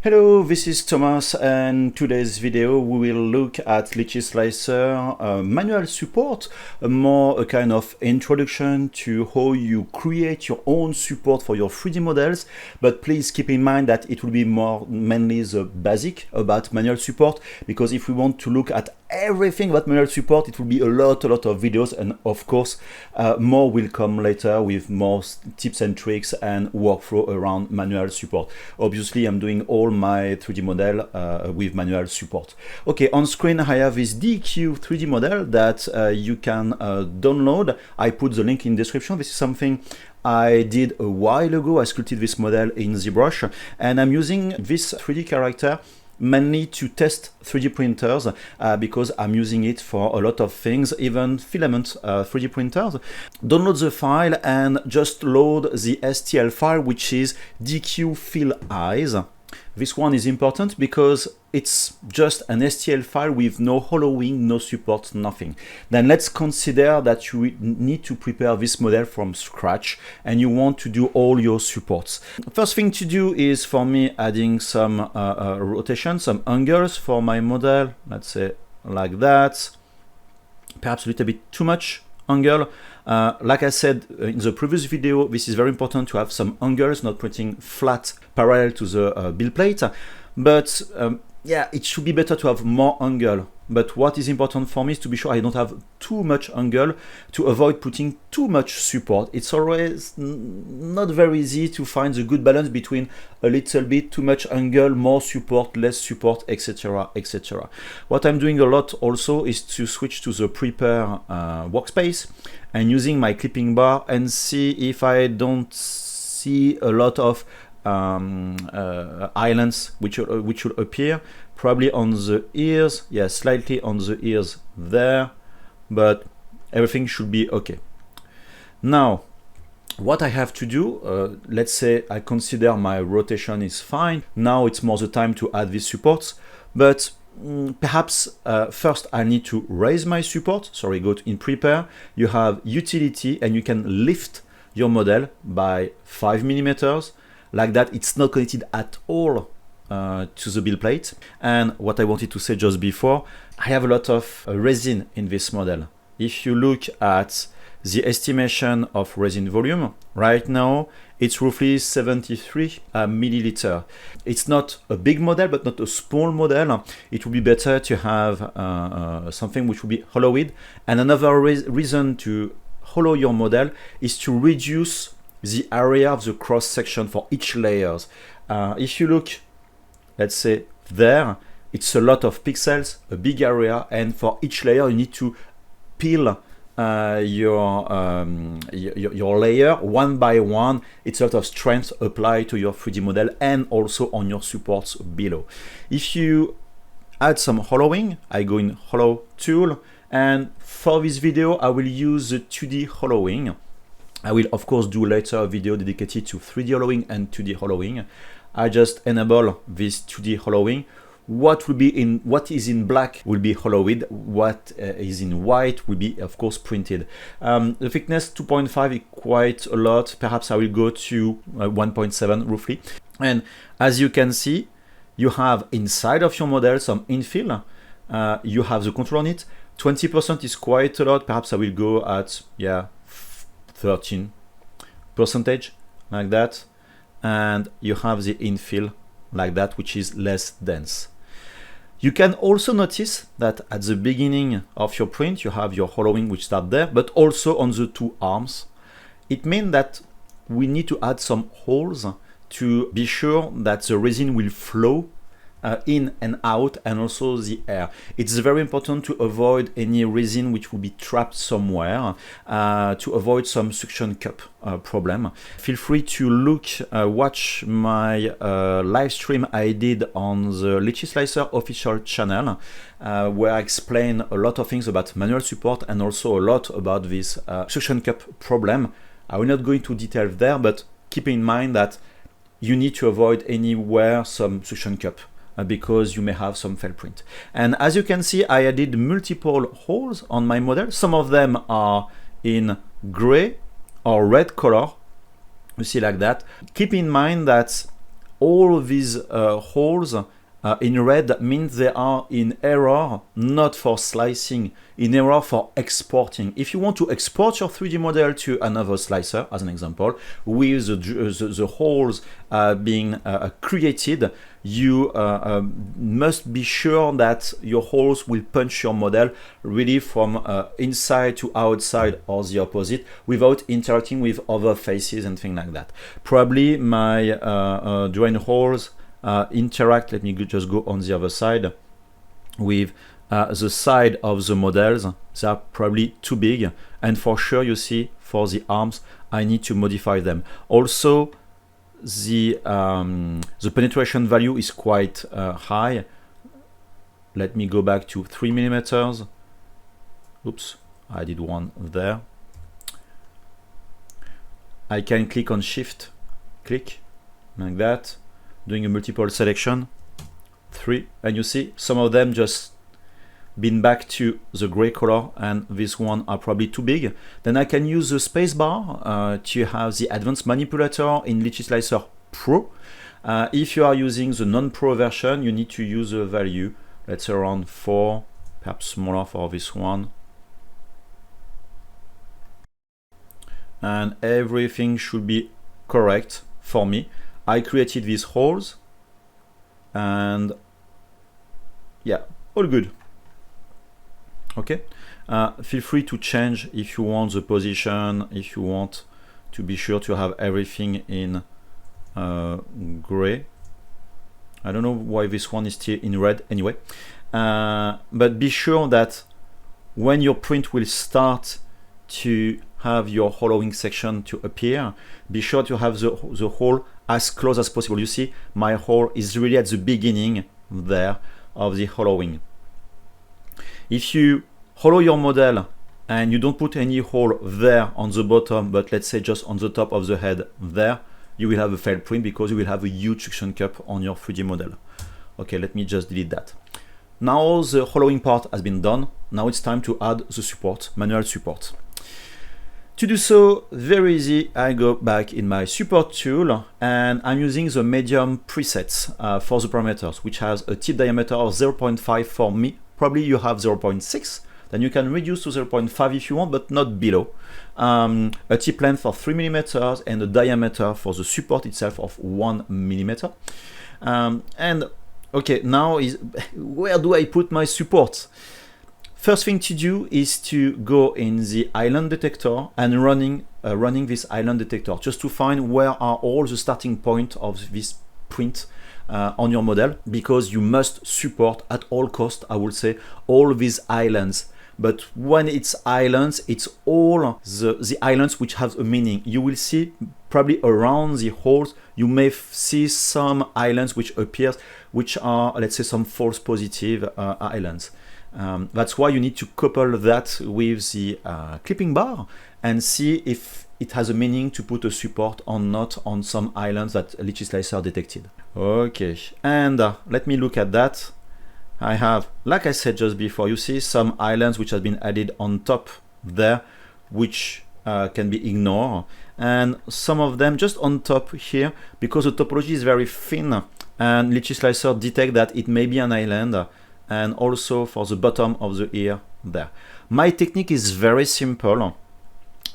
Hello, this is Thomas, and today's video we will look at Lychee Slicer manual support, a kind of introduction to how you create your own support for your 3D models. But please keep in mind that it will be mainly the basic about manual support, because if we want to look at everything about manual support, it will be a lot of videos, and of course more will come later with more tips and tricks and workflow around manual support. Obviously I'm doing all my 3D model with manual support. Okay, on screen I have this DQ 3D model that you can download. I put the link in the description. This is something I did a while ago. I sculpted this model in ZBrush, and I'm using this 3D character mainly to test 3D printers because I'm using it for a lot of things, even filament 3D printers. Download the file and just load the STL file, which is DQ fill eyes. This one is important because it's just an STL file with no hollowing, no support, nothing. Then let's consider that you need to prepare this model from scratch and you want to do all your supports. First thing to do is, for me, adding some rotation, some angles for my model. Let's say like that. Perhaps a little bit too much angle. Like I said in the previous video, this is very important to have some angles, not printing flat parallel to the build plate. But yeah, it should be better to have more angle. But what is important for me is to be sure I don't have too much angle, to avoid putting too much support. It's always not very easy to find the good balance between a little bit too much angle, more support, less support, etc, etc. What I'm doing a lot also is to switch to the prepare workspace and using my clipping bar and see if I don't see a lot of islands which should appear, probably on the ears. Yeah, slightly on the ears there, but everything should be okay. Now what I have to do, let's say I consider my rotation is fine. Now it's more the time to add these supports, but perhaps first I need to raise my support. Sorry, go in prepare, you have utility, and you can lift your model by 5 millimeters. Like that, it's not connected at all to the build plate. And what I wanted to say just before, I have a lot of resin in this model. If you look at the estimation of resin volume, right now it's roughly 73 milliliter. It's not a big model, but not a small model. It would be better to have something which would be hollowed. And another reason to hollow your model is to reduce the area of the cross section for each layers. If you look, let's say there, it's a lot of pixels, a big area, and for each layer you need to peel your layer one by one. It's a lot of strength applied to your 3D model and also on your supports below. If you add some hollowing, I go in hollow tool, and for this video I will use the 2D hollowing. I will of course do later a video dedicated to 3D hollowing and 2D hollowing. I just enable this 2D hollowing. What is in black will be hollowed. What is in white will be of course printed. The thickness 2.5 is quite a lot. Perhaps I will go to 1.7 roughly. And as you can see, you have inside of your model some infill. You have the control on it. 20% is quite a lot. Perhaps I will go at 13% like that, and you have the infill like that, which is less dense. You can also notice that at the beginning of your print you have your hollowing which starts there, but also on the two arms. It means that we need to add some holes to be sure that the resin will flow in and out, and also the air. It's very important to avoid any resin which will be trapped somewhere, to avoid some suction cup problem. Feel free to watch my live stream I did on the Lychee Slicer official channel, where I explain a lot of things about manual support and also a lot about this suction cup problem. I will not go into detail there, but keep in mind that you need to avoid anywhere some suction cup, because you may have some fail print. And as you can see, I added multiple holes on my model. Some of them are in gray or red color. You see like that. Keep in mind that all these holes in red means they are in error, not for slicing, in error for exporting. If you want to export your 3D model to another slicer, as an example, with the holes being created, you must be sure that your holes will punch your model really from inside to outside or the opposite without interacting with other faces and things like that. Probably my drain holes interact, let me just go on the other side, with the side of the models. They are probably too big, and for sure, you see, for the arms I need to modify them. Also, the penetration value is quite high. Let me go back to 3 millimeters. Oops, I did one there. I can click on shift, click like that, doing a multiple selection, 3, and you see some of them just been back to the gray color, and this one are probably too big. Then I can use the spacebar to have the advanced manipulator in Lychee Slicer Pro. If you are using the non-pro version, you need to use a value, let's say around 4, perhaps smaller for this one. And everything should be correct for me. I created these holes, and yeah, all good. Okay, feel free to change if you want the position, if you want to be sure to have everything in gray. I don't know why this one is still in red anyway, but be sure that when your print will start to have your hollowing section to appear, be sure to have the hole as close as possible. You see, my hole is really at the beginning there of the hollowing. If you hollow your model and you don't put any hole there on the bottom, but let's say just on the top of the head there, you will have a failed print because you will have a huge suction cup on your 3D model. Okay, let me just delete that. Now the hollowing part has been done. Now it's time to add the support, manual support. To do so, very easy, I go back in my support tool and I'm using the medium presets for the parameters, which has a tip diameter of 0.5 for me. Probably you have 0.6, then you can reduce to 0.5 if you want, but not below. A tip length of 3 millimeters and a diameter for the support itself of 1 millimeter. And okay, now is where do I put my support? First thing to do is to go in the island detector and running this island detector just to find where are all the starting point of this print on your model, because you must support at all cost, I would say, all these islands. But when it's islands, it's all the islands which have a meaning. You will see probably around the holes, you may see some islands which appears, which are, let's say, some false positive islands. That's why you need to couple that with the clipping bar and see if it has a meaning to put a support or not on some islands that Lychee Slicer detected. Okay, and let me look at that. I have, like I said just before, you see some islands which have been added on top there, which can be ignored, and some of them just on top here, because the topology is very thin, and Lychee Slicer detect that it may be an island, and also for the bottom of the ear there. My technique is very simple.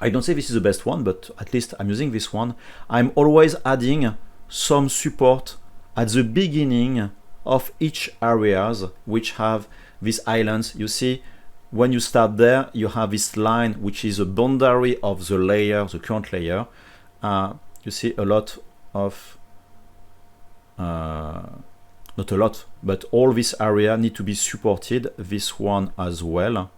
I don't say this is the best one, but at least I'm using this one. I'm always adding some support at the beginning of each areas which have these islands. You see, when you start there, you have this line which is a boundary of the layer, the current layer. You see a lot of not a lot, but all this area need to be supported, this one as well.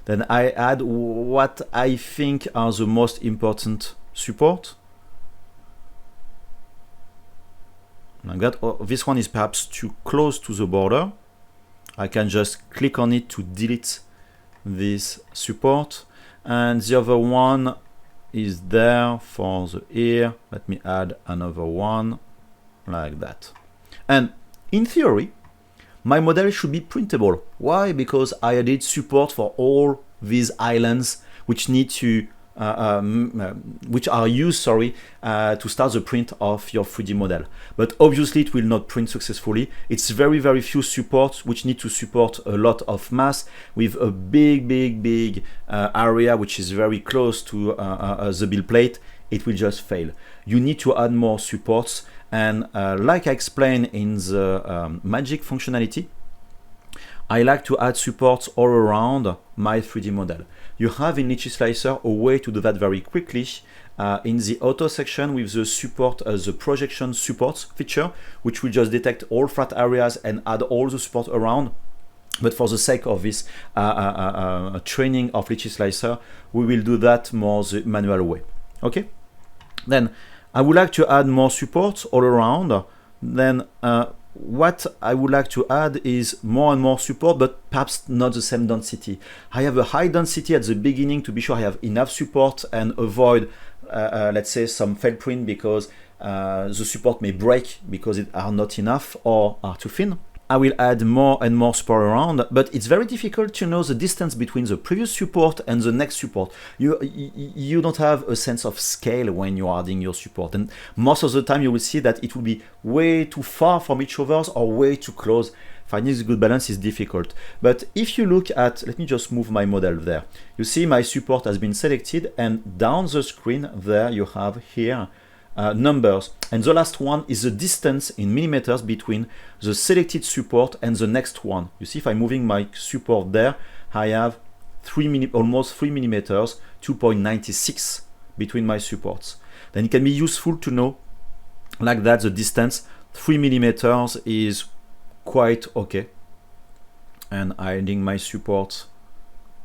Then I add what I think are the most important support. Like that. Oh, this one is perhaps too close to the border. I can just click on it to delete this support. And the other one is there for the ear. Let me add another one. Like that. And in theory, my model should be printable. Why? Because I added support for all these islands which need to which are used, to start the print of your 3D model. But obviously it will not print successfully. It's very, very few supports which need to support a lot of mass with a big area which is very close to the build plate. It will just fail. You need to add more supports, and like I explained in the magic functionality, I like to add supports all around my 3D model. You have in Lychee Slicer a way to do that very quickly in the auto section with the support, the projection supports feature, which will just detect all flat areas and add all the support around. But for the sake of this training of Lychee Slicer, we will do that more the manual way. Okay? Then I would like to add more supports all around. Then what I would like to add is more and more support, but perhaps not the same density. I have a high density at the beginning to be sure I have enough support and avoid, let's say, some fail print because the support may break because it are not enough or are too thin. I will add more and more support around, but it's very difficult to know the distance between the previous support and the next support. You don't have a sense of scale when you're adding your support, and most of the time you will see that it will be way too far from each other or way too close. Finding the good balance is difficult. But if you look at, let me just move my model there. You see my support has been selected, and down the screen there you have here numbers, and the last one is the distance in millimeters between the selected support and the next one. You see, if I'm moving my support there, I have almost 3 millimeters, 2.96 between my supports. Then it can be useful to know like that the distance 3 millimeters is quite okay. And adding my support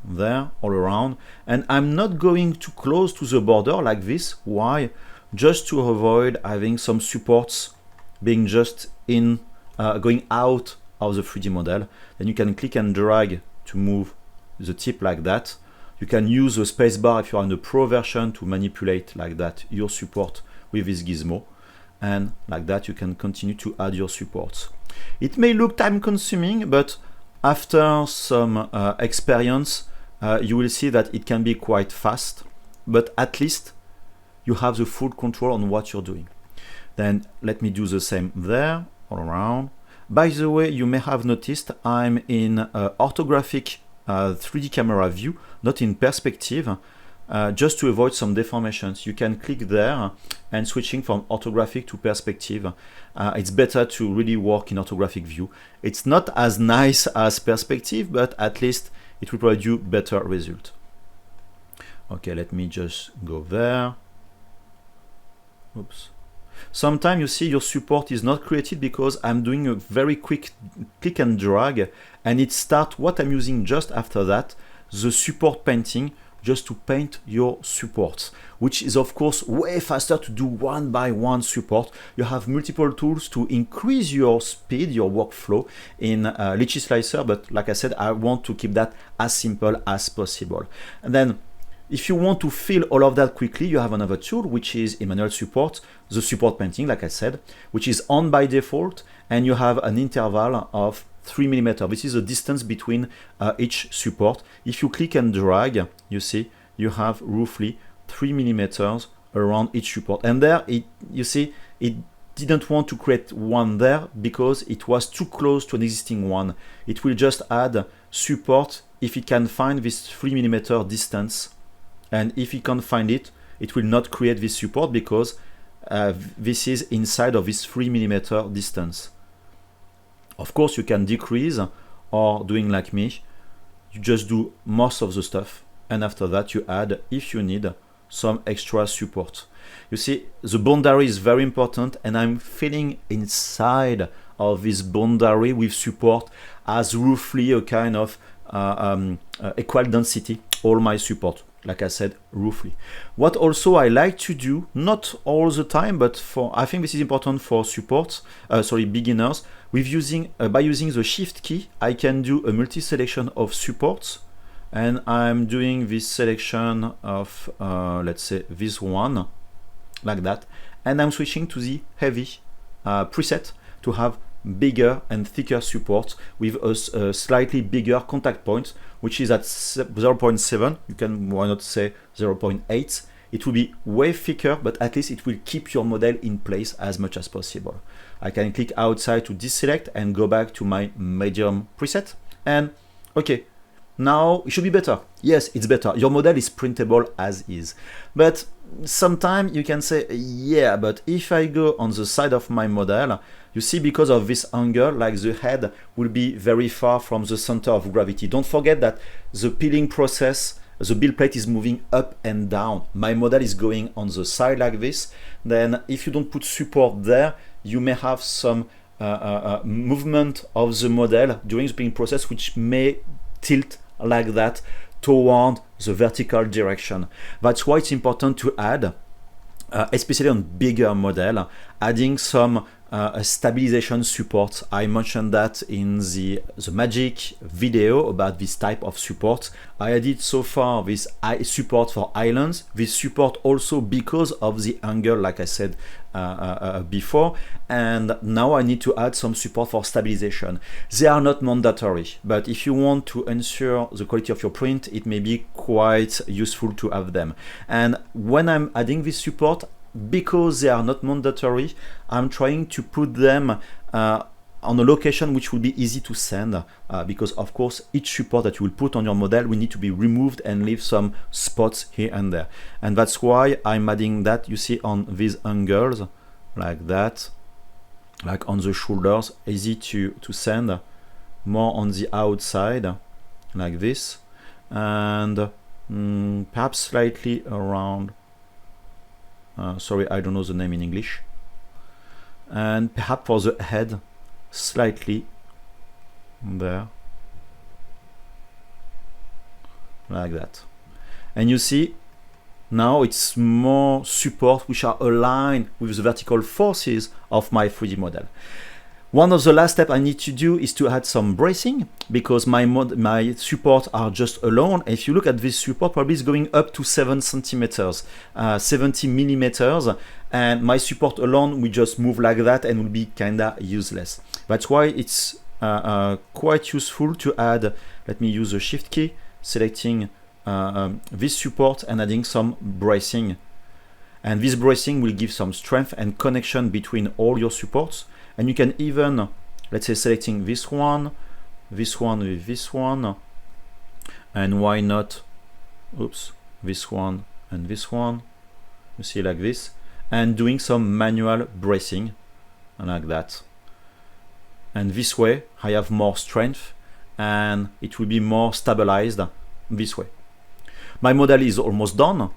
there all around, and I'm not going too close to the border like this. Why? Just to avoid having some supports being just in going out of the 3D model. Then you can click and drag to move the tip like that. You can use the spacebar if you are in the Pro version to manipulate like that your support with this gizmo, and like that you can continue to add your supports. It may look time consuming, but after some experience you will see that it can be quite fast, but at least you have the full control on what you're doing. Then let me do the same there all around. By the way, you may have noticed I'm in orthographic 3D camera view, not in perspective, just to avoid some deformations. You can click there and switching from orthographic to perspective. It's better to really work in orthographic view. It's not as nice as perspective, but at least it will provide you better result. Okay, let me just go there. Oops. Sometimes you see your support is not created because I'm doing a very quick click and drag, and it starts what I'm using just after that, the support painting, just to paint your supports, which is of course way faster to do one by one support. You have multiple tools to increase your speed, your workflow in Lychee Slicer, but like I said, I want to keep that as simple as possible. And then if you want to fill all of that quickly, you have another tool, which is in manual support, the support painting, like I said, which is on by default, and you have an interval of 3 millimeters. This is the distance between each support. If you click and drag, you see you have roughly 3 millimeters around each support. And there, you see, it didn't want to create one there because it was too close to an existing one. It will just add support if it can find this 3 millimeter distance. And if you can't find it, it will not create this support because this is inside of this 3 millimeter distance. Of course, you can decrease, or doing like me, you just do most of the stuff, and after that you add, if you need, some extra support. You see, the boundary is very important, and I'm filling inside of this boundary with support as roughly a kind of equal density, all my support. Like I said, roughly. What also I like to do, not all the time, but I think this is important for support, beginners. By using the Shift key, I can do a multi-selection of supports, and I'm doing this selection of, let's say, this one, like that, and I'm switching to the heavy preset to have bigger and thicker support with a slightly bigger contact point, which is at 0.7. You can, why not say 0.8. It will be way thicker, but at least it will keep your model in place as much as possible. I can click outside to deselect and go back to my medium preset. And okay, now it should be better. Yes, it's better. Your model is printable as is. But sometimes you can say, yeah, but if I go on the side of my model, you see, because of this angle, like the head will be very far from the center of gravity. Don't forget that the peeling process, the build plate is moving up and down. My model is going on the side like this. Then if you don't put support there, you may have some movement of the model during the peeling process, which may tilt like that toward the vertical direction. That's why it's important to add, especially on bigger model, adding some stabilization support. I mentioned that in the magic video about this type of support. I added so far this support for islands, this support also because of the angle, like I said before, and now I need to add some support for stabilization. They are not mandatory, but if you want to ensure the quality of your print, it may be quite useful to have them. And when I'm adding this support, because they are not mandatory, I'm trying to put them on a location which will be easy to send, because of course each support that you will put on your model will need to be removed and leave some spots here and there. And that's why I'm adding that, you see, on these angles like that, like on the shoulders, easy to send, more on the outside like this, and perhaps slightly around. Sorry, I don't know the name in English. And perhaps for the head, slightly there, like that. And you see, now it's more support which are aligned with the vertical forces of my 3D model. One of the last steps I need to do is to add some bracing, because my support are just alone. If you look at this support, probably it's going up to 7 centimeters, 70 millimeters, and my support alone will just move like that and will be kinda useless. That's why it's quite useful to add, let me use the shift key, selecting this support and adding some bracing. And this bracing will give some strength and connection between all your supports. And you can even, let's say, selecting this one with this one, and why not, oops, this one and this one, you see, like this, and doing some manual bracing like that. And this way I have more strength and it will be more stabilized this way. My model is almost done.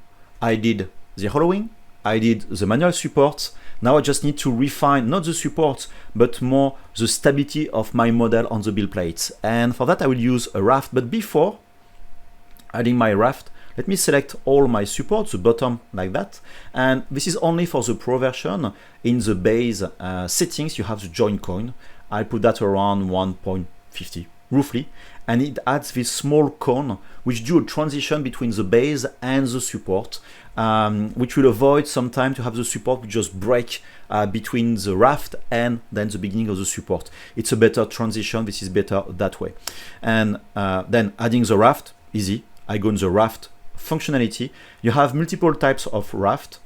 I did the hollowing, I did the manual support. Now I just need to refine not the support, but more the stability of my model on the build plates. And for that I will use a raft. But before adding my raft, let me select all my supports, the bottom like that. And this is only for the Pro version. In the base settings, you have the join coin. I put that around 1.50 roughly. And it adds this small cone which do a transition between the base and the support, which will avoid sometimes to have the support just break between the raft and then the beginning of the support. It's a better transition. This is better that way. And then adding the raft, easy. I go in the raft functionality. You have multiple types of raft.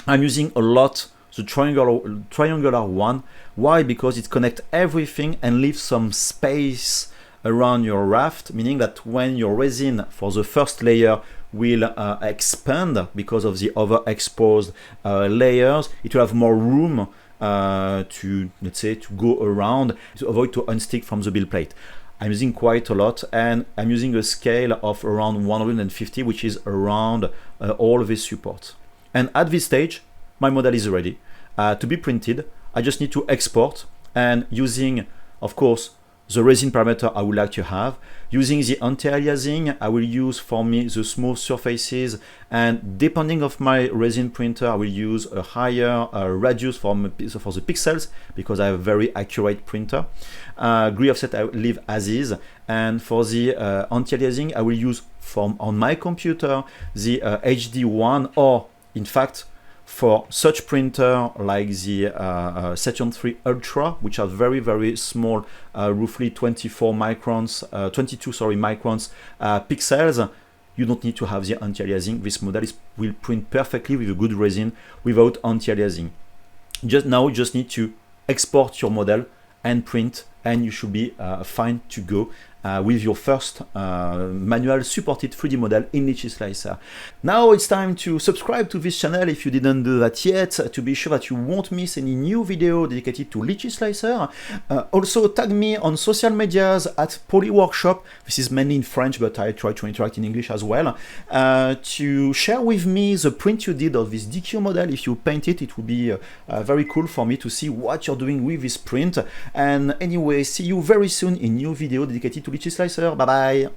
I'm using a lot the triangular one. Why? Because it connects everything and leaves some space around your raft, meaning that when your resin for the first layer will expand because of the overexposed layers, it will have more room to, let's say, to go around, to avoid to unstick from the build plate. I'm using quite a lot, and I'm using a scale of around 150, which is around all of these supports. And at this stage, my model is ready to be printed. I just need to export, and using, of course, the resin parameter I would like to have. Using the anti-aliasing, I will use for me the smooth surfaces, and depending of my resin printer, I will use a higher radius for the pixels because I have a very accurate printer. Grid offset I will leave as is, and for the anti-aliasing, I will use on my computer the HD1, or in fact for such printer like the Saturn 3 Ultra, which are very, very small, roughly 24 microns, 22, sorry, microns pixels, you don't need to have the anti-aliasing. This model will print perfectly with a good resin without anti-aliasing. Just need to export your model and print, and you should be fine to go with your first manual supported 3D model in Lychee Slicer. Now it's time to subscribe to this channel if you didn't do that yet, to be sure that you won't miss any new video dedicated to Lychee Slicer. Also tag me on social medias at Poly Workshop. This is mainly in French, but I try to interact in English as well. To share with me the print you did of this DQ model. If you paint it, it would be very cool for me to see what you're doing with this print. And anyway, see you very soon in new video dedicated to Lychee Slicer. Bye bye.